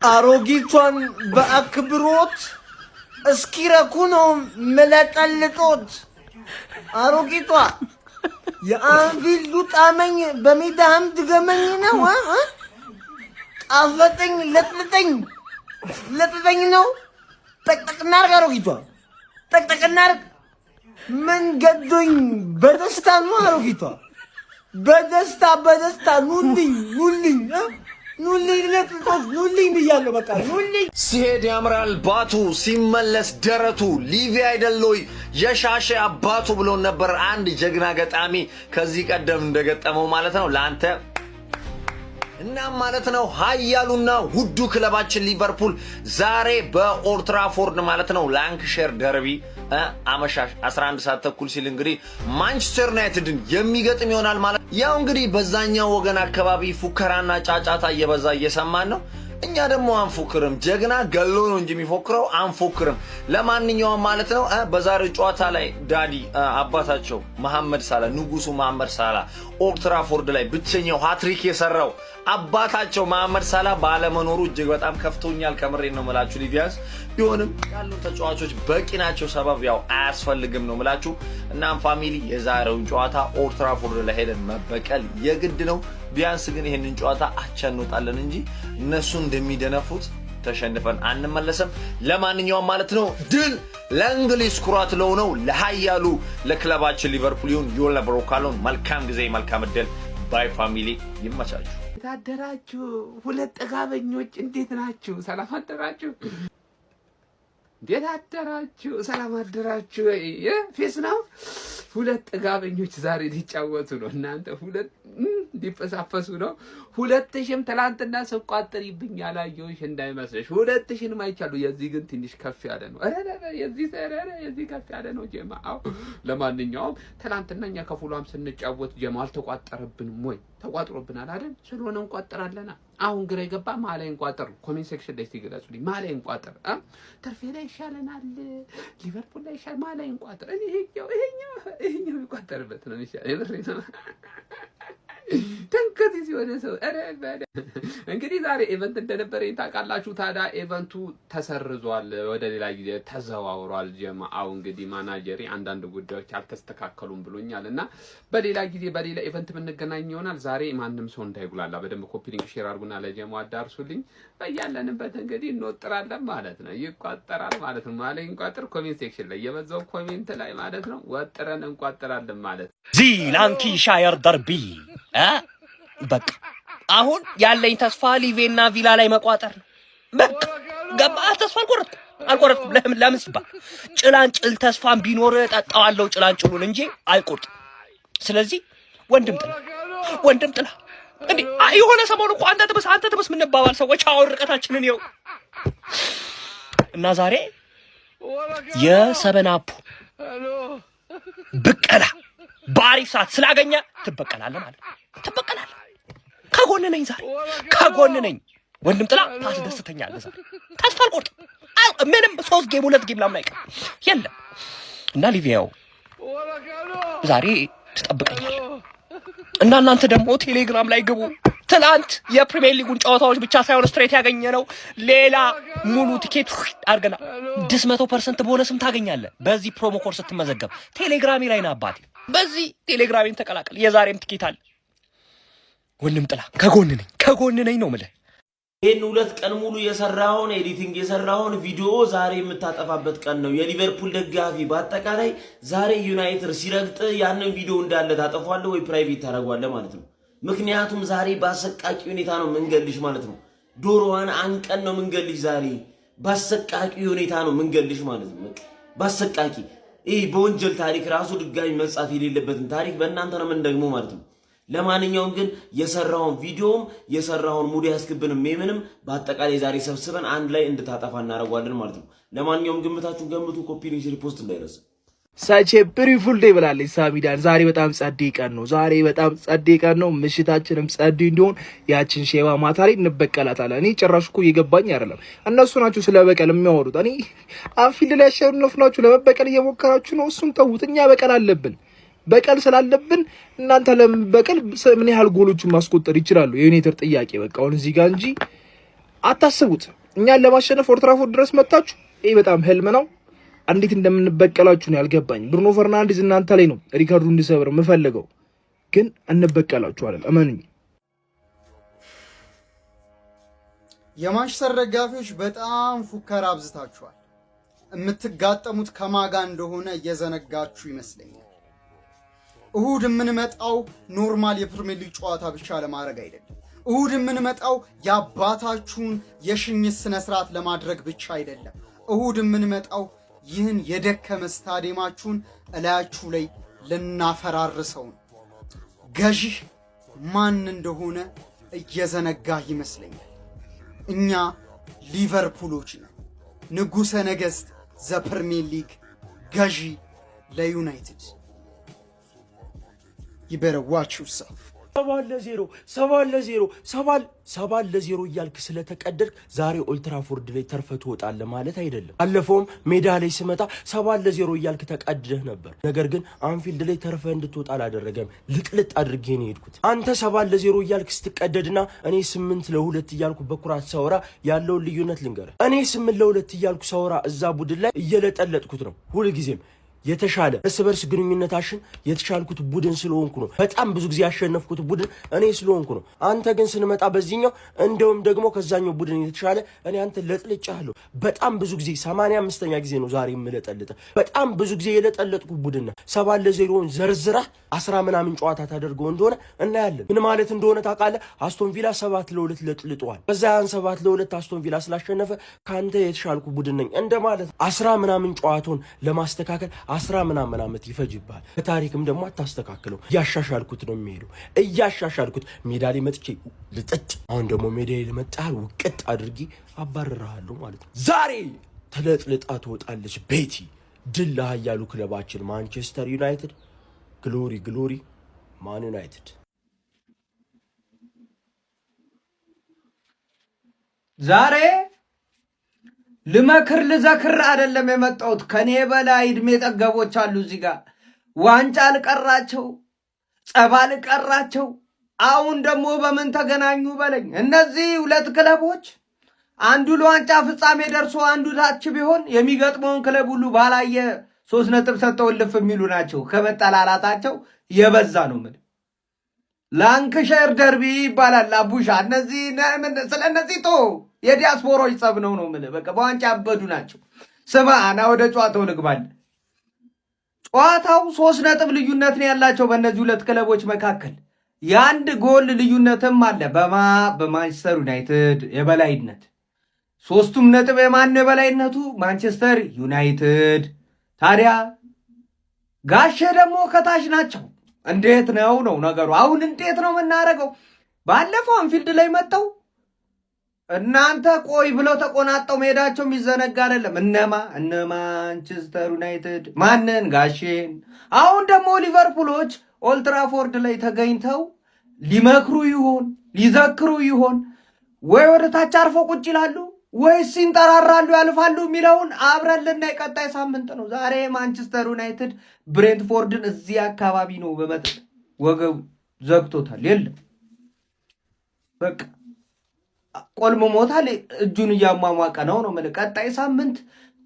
አሮጊቷን በአክብሮት እስኪረኩ ነው መለጠልጦት። አሮጊቷ የአንፊልዱ ጣመኝ በሜዳህም ድገመኝ ነው። ጣፈጠኝ ለጥጠኝ ነው። ጠቅጠቅ እናርግ አሮጊቷ ጠቅጠቅ እናርግ። መንገዶኝ በደስታ ነው አሮጊቷ በደስታ ኑልኝ ለጥጦት ኑልኝ ብያለሁ። በቃ ኑልኝ። ሲሄድ ያምራል ባቱ ሲመለስ ደረቱ ሊቪ አይደለይ የሻሸ አባቱ ብሎ ነበር አንድ ጀግና ገጣሚ ከዚህ ቀደም እንደገጠመው ማለት ነው ለአንተ እና ማለት ነው። ኃያሉና ውዱ ክለባችን ሊቨርፑል ዛሬ በኦልድ ትራፎርድ ማለት ነው ላንክሻየር ደርቢ አመሻሽ 11 ሰዓት ተኩል ሲል እንግዲህ ማንቸስተር ዩናይትድን የሚገጥም ይሆናል ማለት ያው እንግዲህ በዛኛው ወገን አካባቢ ፉከራና ጫጫታ እየበዛ እየሰማን ነው። እኛ ደግሞ አንፎክርም። ጀግና ገሎ ነው እንጂ የሚፎክረው አንፎክርም። ለማንኛውም ማለት ነው በዛሬው ጨዋታ ላይ ዳዲ አባታቸው መሐመድ ሳላ ንጉሱ መሐመድ ሳላ ኦልድ ትራፎርድ ላይ ብቸኛው ሃትሪክ የሰራው አባታቸው መሐመድ ሳላ ባለመኖሩ እጅግ በጣም ከፍቶኛል። ከምሬን ነው የምላችሁ። ሊቪያንስ ቢሆንም ያሉ ተጫዋቾች በቂ ናቸው። ሰበብ ያው አያስፈልግም ነው የምላችሁ። እናም ፋሚሊ የዛሬውን ጨዋታ ኦልድ ትራፎርድ ላይ ሄደን መበቀል የግድ ነው። ቢያንስ ግን ይሄንን ጨዋታ አቻ እንወጣለን እንጂ እነሱ እንደሚደነፉት ተሸንፈን አንመለስም። ለማንኛውም ማለት ነው ድል ለእንግሊዝ ኩራት ለሆነው ለኃያሉ ለክለባችን ሊቨርፑል ይሁን። ዮላ ብሮካሎን መልካም ጊዜ መልካም እድል። ባይ ፋሚሊ ይመቻችሁ። ታደራችሁ ሁለት ጠጋበኞች እንዴት ናችሁ? ሰላም አደራችሁ? እንዴት አደራችሁ? ሰላም አደራችሁ? ፌስ ነው። ሁለት ጠጋበኞች ዛሬ ሊጫወቱ ነው። እናንተ ሁለት ሊፈሳፈሱ ነው። 2000ም ትላንትና ስቋጥሪብኝ ያላየሁሽ እንዳይመስልሽ። 2000ም አይቻሉ። የዚህ ግን ትንሽ ከፍ ያለ ነው። የዚህ ከፍ ያለ ነው ጀማው። ለማንኛውም ትላንትና እኛ ከፉላም ስንጫወት ጀማው አልተቋጠረብንም ወይ? ተቋጥሮብናል አይደል? ስለሆነ እንቋጥራለና አሁን ግራ ይገባ ማላይ እንቋጥር። ኮሜንት ሴክሽን ላይ ሲገለጹልኝ ማላይ እንቋጥር ተርፌ ላይ ይሻለናል ሊቨርፑል ላይ ይሻል ማላይ እንቋጥር። እኔ ይሄኛው ይቋጠርበት ነው ይሻል። ተንከቲ ሲሆነ ሰው እንግዲህ ዛሬ ኢቨንት እንደነበረ ታውቃላችሁ። ታዲያ ኢቨንቱ ተሰርዟል፣ ወደ ሌላ ጊዜ ተዘዋውሯል። ጀማአው እንግዲህ ማናጀሪ አንዳንድ ጉዳዮች አልተስተካከሉም ብሎኛልና በሌላ ጊዜ በሌላ ኢቨንት የምንገናኝ ይሆናል። ዛሬ ማንም ሰው እንዳይጉላላ በደንብ ኮፒ ሊንክ ሼር አድርጉና ለጀማው አዳርሱልኝ። በያለንበት እንግዲህ እንወጥራለን ማለት ነው። ይቋጠራል ማለት ነው። ማለት እንቋጥር ኮሜንት ሴክሽን ላይ የበዛው ኮሜንት ላይ ማለት ነው ወጥረን እንቋጥራለን ማለት ነው። ዚ ላንካሻየር ደርቢ በቃ አሁን ያለኝ ተስፋ ሊቬና ቪላ ላይ መቋጠር ነው። በቃ ገባ። ተስፋ አልቆረጥኩም። ለምን ሲባል ጭላንጭል ተስፋን ቢኖር ጠጣዋለሁ ጭላንጭሉን እንጂ አልቆርጥም። ስለዚህ ወንድም ጥላ እንዴ የሆነ ሰሞኑ እኮ አንተ ተበስ ምን ባባል ሰዎች አሁን ርቀታችንን ይኸው እና ዛሬ የሰበናፑ ብቀላ በአሪፍ ሰዓት ስላገኘ ትበቀላለህ ማለት ነው። ትበቀላለህ። ከጎን ነኝ ዛሬ ከጎን ነኝ። ወንድም ጥላ ታስደስተኛለህ ዛሬ። ተስፋ አልቆርጥም። ምንም 3 ጌም 2 ጌም ምናምን አይቀርም የለም እና ሊቪያው ዛሬ ትጠብቀኛለህ እና እናንተ ደግሞ ቴሌግራም ላይ ግቡ። ትላንት የፕሪሚየር ሊጉን ጨዋታዎች ብቻ ሳይሆን ስትሬት ያገኘነው ሌላ ሙሉ ቲኬት አድርገና 100% ቦነስም ታገኛለህ በዚህ ፕሮሞ ኮድ ስትመዘገብ። ቴሌግራሚ ላይ ና አባቴ፣ በዚህ ቴሌግራሚን ተቀላቀል። የዛሬም ቲኬት አለ። ወንድም ጥላ ከጎን ነኝ ነው የምልህ። ይሄን 2 ቀን ሙሉ የሰራውን ኤዲቲንግ የሰራውን ቪዲዮ ዛሬ የምታጠፋበት ቀን ነው። የሊቨርፑል ደጋፊ በአጠቃላይ ዛሬ ዩናይትድ ሲረግጥ ያንን ቪዲዮ እንዳለ ታጠፋለህ ወይ ፕራይቬት ታደርገዋለህ ማለት ነው። ምክንያቱም ዛሬ ባሰቃቂ ሁኔታ ነው መንገልሽ ማለት ነው። ዶሮዋን አንቀን ነው መንገልሽ። ዛሬ ባሰቃቂ ሁኔታ ነው መንገልሽ ማለት ነው። ባሰቃቂ ይሄ በወንጀል ታሪክ ራሱ ድጋሚ መጻፍ የሌለበትን ታሪክ በእናንተ ነው ምን ደግሞ ማለት ነው። ለማንኛውም ግን የሰራውን ቪዲዮም የሰራውን ሙድ ያስክብንም ሜምንም በአጠቃላይ ዛሬ ሰብስበን አንድ ላይ እንድታጠፋ እናደርጋለን ማለት ነው። ለማንኛውም ግምታችሁን ገምቱ። ኮፒ ሊንክ ሪፖስት እንዳይረሳ። ሳቼ ብሪፉል ዴይ ብላለች ሳሚዳን። ዛሬ በጣም ጸዴ ቀን ነው። ምሽታችንም ጸዴ እንዲሆን ያችን ሼባ ማታ ላይ እንበቀላታለን። እኔ ጭራሽ እኮ እየገባኝ አይደለም። እነሱ ናችሁ ስለ በቀል የሚያወሩት። እኔ አንፊልድ ላይ ያሸነፍናችሁ ለመበቀል እየሞከራችሁ ነው። እሱን ተውት። እኛ በቀል አለብን። በቀል ስላለብን እናንተ ለምን በቀል ምን ያህል ጎሎችን ማስቆጠር ይችላሉ? የዩናይትድ ጥያቄ በቃ አሁን እዚህ ጋር እንጂ አታስቡት። እኛን ለማሸነፍ ኦልድ ትራፎርድ ድረስ መጣችሁ። ይሄ በጣም ህልም ነው። እንዴት እንደምንበቀላችሁ ነው ያልገባኝ። ብሩኖ ፈርናንዴዝ እናንተ ላይ ነው ሪካርዱ እንዲሰብር የምፈልገው፣ ግን እንበቀላችኋለን፣ እመኑኝ። የማንቸስተር ደጋፊዎች በጣም ፉከራ አብዝታችኋል። የምትጋጠሙት ከማጋ እንደሆነ እየዘነጋችሁ ይመስለኛል። እሁድ የምንመጣው ኖርማል የፕሪሚየር ሊግ ጨዋታ ብቻ ለማድረግ አይደለም። እሁድ የምንመጣው የአባታችሁን የሽኝት ስነ ስርዓት ለማድረግ ብቻ አይደለም። እሁድ የምንመጣው ይህን የደከመ ስታዲየማችሁን እላያችሁ ላይ ልናፈራርሰው ነው። ገዢህ ማን እንደሆነ እየዘነጋህ ይመስለኛል። እኛ ሊቨርፑሎች ነው። ንጉሠ ነገሥት ዘፕሪሚየር ሊግ ገዢ ለዩናይትድ። You better watch yourself. 7-0 እያልክ ስለተቀደድክ ዛሬ ኦልድ ትራፎርድ ላይ ተርፈህ ትወጣለህ ማለት አይደለም። አለፈውም ሜዳ ላይ ስመጣ 7-0 እያልክ ተቀድደህ ነበር። ነገር ግን አንፊልድ ላይ ተርፈህ እንድትወጣ አላደረገም። ልጥልጥ አድርጌ ነው የሄድኩት። አንተ 7-0 እያልክ ስትቀደድና እኔ 8-2 እያልኩ በኩራት ሳወራ ያለውን ልዩነት ልንገርህ። እኔ 8-2 እያልኩ ሳወራ እዛ ቡድን ላይ እየለጠለጥኩት ነው ሁልጊዜም። የተሻለ እርስ በርስ ግንኙነታችን የተሻልኩት ቡድን ስለሆንኩ ነው። በጣም ብዙ ጊዜ ያሸነፍኩት ቡድን እኔ ስለሆንኩ ነው። አንተ ግን ስንመጣ በዚህኛው እንደውም ደግሞ ከዛኛው ቡድን የተሻለ እኔ አንተ ለጥልጫለሁ። በጣም ብዙ ጊዜ 85ኛ ጊዜ ነው ዛሬ የምለጠልጥ። በጣም ብዙ ጊዜ የለጠለጥኩ ቡድን ነው። 7-0 ዘርዝራ 10 ምናምን ጨዋታ ታደርገው እንደሆነ እናያለን። ምን ማለት እንደሆነ ታውቃለህ? አስቶን ቪላ 7-2 ለጥልጧል። በዛ ያን 7-2 አስቶን ቪላ ስላሸነፈ ካንተ የተሻልኩ ቡድን ነኝ እንደማለት። 10 ምናምን ጨዋታውን ለማስተካከል 10 ምናምን ዓመት ይፈጅባል። በታሪክም ደግሞ አታስተካክለው። እያሻሻልኩት ነው የሚሄደው፣ እያሻሻልኩት ሜዳ ላይ መጥቼ ልጥጭ። አሁን ደግሞ ሜዳ ላይ ለመጣል ውቅጥ አድርጊ አባረራለሁ ማለት ነው። ዛሬ ተለጥልጣ ትወጣለች ቤቲ። ድል ለኃያሉ ክለባችን ማንቸስተር ዩናይትድ። ግሎሪ ግሎሪ ማን ዩናይትድ። ዛሬ ልመክር ልዘክር አይደለም የመጣሁት። ከኔ በላይ እድሜ ጠገቦች አሉ እዚህ ጋር። ዋንጫ ልቀራቸው፣ ጸባ ልቀራቸው። አሁን ደግሞ በምን ተገናኙ በለኝ። እነዚህ ሁለት ክለቦች አንዱ ለዋንጫ ፍጻሜ ደርሶ አንዱ ታች ቢሆን የሚገጥመውን ክለብ ሁሉ ባላየ 3 ነጥብ ሰጥተው ልፍ የሚሉ ናቸው። ከመጠላላታቸው የበዛ ነው። ምን ላንክሻየር ደርቢ ይባላል። አቡሻ እነዚህ ስለ እነዚህ ቶ የዲያስፖራዎች ጸብ ነው ምን በቃ በዋንጫ ያበዱ ናቸው። ስማ እና ወደ ጨዋታው ልግባል። ጨዋታው 3 ነጥብ ልዩነት ነው ያላቸው በእነዚህ ሁለት ክለቦች መካከል። የአንድ ጎል ልዩነትም አለ በማንቸስተር ዩናይትድ የበላይነት። 3ቱም ነጥብ የማን የበላይነቱ? ማንቸስተር ዩናይትድ። ታዲያ ጋሼ ደግሞ ከታች ናቸው። እንዴት ነው ነገሩ? አሁን እንዴት ነው የምናደርገው? ባለፈው አንፊልድ ላይ መጣው እናንተ ቆይ ብለው ተቆናጠው መሄዳቸው የሚዘነጋ አይደለም። እነ ማንቸስተር ዩናይትድ ማንን? ጋሼን። አሁን ደግሞ ሊቨርፑሎች ኦልድ ትራፎርድ ላይ ተገኝተው ሊመክሩ ይሆን ሊዘክሩ ይሆን? ወይ ወደ ታች አርፈው ቁጭ ይላሉ ወይስ ይንጠራራሉ ያልፋሉ የሚለውን አብረን ልናይ ቀጣይ ሳምንት ነው። ዛሬ ማንቸስተር ዩናይትድ ብሬንትፎርድን እዚህ አካባቢ ነው በመጥል ወገቡ ዘግቶታል። የለም በቃ ቆልሞታል። እጁን እያሟሟቀ ነው ማለት። ቀጣይ ሳምንት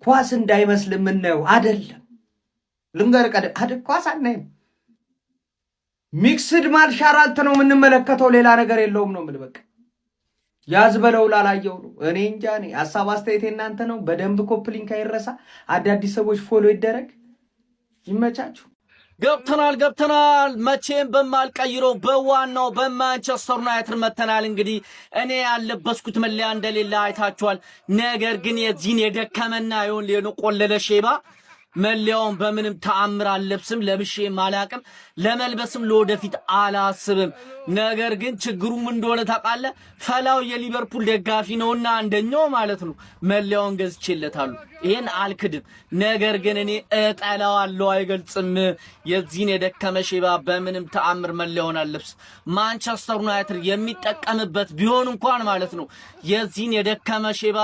ኳስ እንዳይመስል የምናየው አይደለም። ልንገርህ ኳስ አናይም። ሚክስድ ማርሻል አርት ነው የምንመለከተው። ሌላ ነገር የለውም ነው የምልህ። በቃ ያዝ በለው ላላየው ነው። እኔ እንጃ። እኔ ሀሳብ አስተያየት እናንተ ነው። በደንብ ኮፕሊንክ አይረሳ። አዳዲስ ሰዎች ፎሎ ይደረግ። ይመቻችሁ። ገብተናል። መቼም በማልቀይረው በዋናው በማንቸስተር ዩናይትድ መተናል። እንግዲህ እኔ ያለበስኩት መለያ እንደሌለ አይታችኋል። ነገር ግን የዚህን የደከመና የቆለለ ሼባ መለያውን በምንም ተአምር አልለብስም፣ ለብሼም አላቅም፣ ለመልበስም ለወደፊት አላስብም። ነገር ግን ችግሩ ምን እንደሆነ ታውቃለህ? ፈላው የሊቨርፑል ደጋፊ ነውና አንደኛው ማለት ነው መለያውን ገዝቼለታለሁ። ይሄን አልክድም። ነገር ግን እኔ እጠላዋለሁ፣ አይገልጽም። የዚህን የደከመ ሼባ በምንም ተአምር መለያውን አልለብስም። ማንቸስተር ዩናይትድ የሚጠቀምበት ቢሆን እንኳን ማለት ነው የዚህን የደከመ ሼባ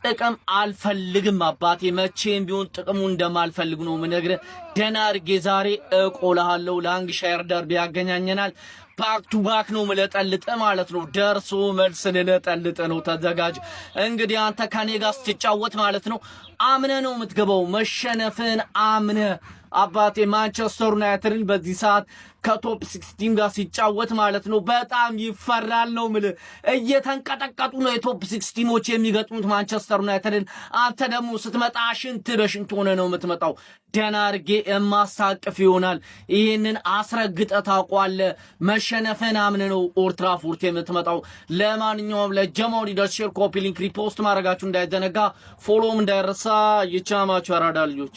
ጥቅም አልፈልግም። አባቴ መቼም ቢሆን ጥቅሙ እንደማልፈልግ ነው ምነግርህ። ደህና አድርጌ ዛሬ እቆልሃለሁ። ላንክሻየር ደርቢ ያገናኘናል። ባክ ቱ ባክ ነው ምለጠልጥ ማለት ነው። ደርሶ መልስ ልለጠልጥ ነው። ተዘጋጅ እንግዲህ አንተ ከኔ ጋር ስትጫወት ማለት ነው። አምነ ነው የምትገባው። መሸነፍን አምነ አባቴ ማንቸስተር ዩናይትድን በዚህ ሰዓት ከቶፕ 16 ጋር ሲጫወት ማለት ነው በጣም ይፈራል ነው ምል እየተንቀጠቀጡ ነው የቶፕ 16ዎች የሚገጥሙት ማንቸስተር ዩናይትድን። አንተ ደግሞ ስትመጣ ሽንት በሽንት ሆነ ነው የምትመጣው። ደህና አድርጌ የማሳቅፍ ይሆናል። ይህንን አስረግጠ ታውቋለህ። መሸነፍን አምነ ነው ኦልድ ትራፎርድ የምትመጣው። ለማንኛውም ለጀማው ሊደር ሼር፣ ኮፒ ሊንክ፣ ሪፖስት ማድረጋችሁ እንዳይዘነጋ፣ ፎሎም እንዳይረሳ። ይቻማችሁ ያራዳ ልጆች።